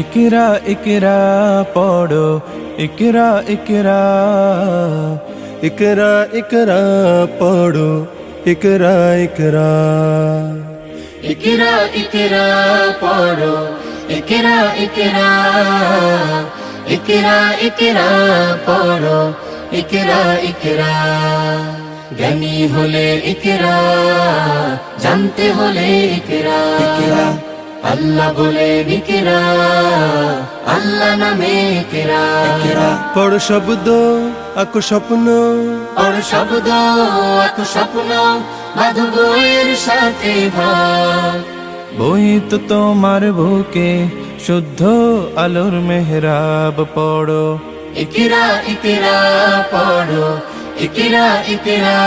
ইকরা ইকরা পড়ো, ইকরা ইকরা, ইকরা ইকরা পড়ো, ইকরা ইকরা। ইকরা ইকরা পড়ো, ইকরা ইকরা, ইকরা ইকরা পড়ো, ইকরা ইকরা। জ্ঞানী হলে ইকরা, জানতে হলে ইকরা। আল্লাহ বলে ইকরা, আল্লাহ নামে ইকরা। পড় শব্দ আঁকো স্বপ্ন, পড় শব্দ আঁকো স্বপ্ন, বাঁধো বইয়ের সাথে ভাগ। বই তো তোমার বুকে শুদ্ধ আলোর মেহরাব পড়ো। ইকরা ইকরা পড়ো, ইকরা ইকরা,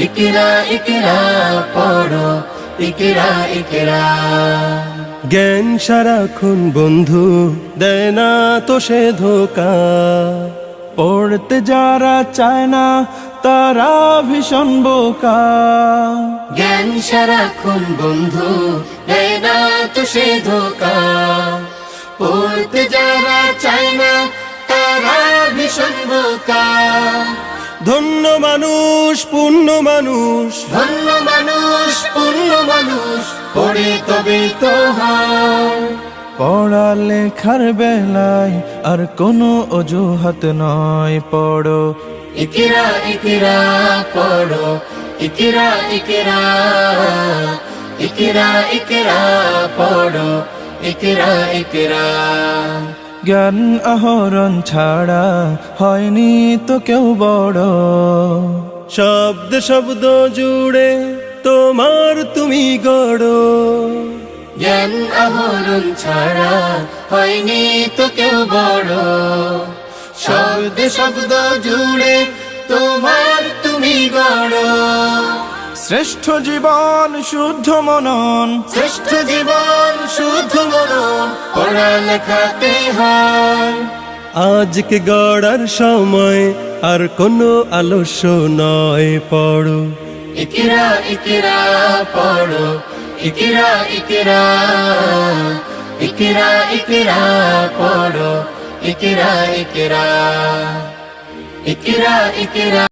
ইকরা ইকরা পড়ো, ইকরা ইকরা। জ্ঞান সারাক্ষণ বন্ধু দেয় না তো সে ধোকা। পড়তে যারা চায় না তারা ভীষণ বোকা। জ্ঞান সারাক্ষণ বন্ধু দেয় না তো সে ধোকা। পড়তে যারা চায় না তারা ভীষণ বোকা। ধন্য মানুষ পূর্ণ মানুষ, ধন্য মানুষ পূর্ণ মানুষ, পড়ে তবে তো হয়। পড়ালেখার বেলায় আর কোনো অজুহাত নয়, পড়ো। ইকরা ইকরা পড়ো, ইকরা ইকরা, ইকরা ইকরা পড়ো, ইকরা ইকরা। জ্ঞান আহরণ ছাড়া হয়নি তো কেউ বড়। শব্দ শব্দ জুড়ে তোমার তুমি গড়ো। জ্ঞান আহরণ ছাড়া হয়নি তো কেউ বড়। শব্দ শব্দ জুড়ে তোমার তুমি গড়ো। শ্রেষ্ঠ জীবন শুদ্ধ মনন, শ্রেষ্ঠ জীবন শুদ্ধ মনন, পড়ালেখাতে হয়। আজকে গড়ার সময় আর কোনো আলস্য নয়, পড়ো। ইকরা ইকরা পড়ো, ইকরা ইকরা, ইকরা ইকরা পড়ো, ইকরা ইকরা, ইকরা ইকরা।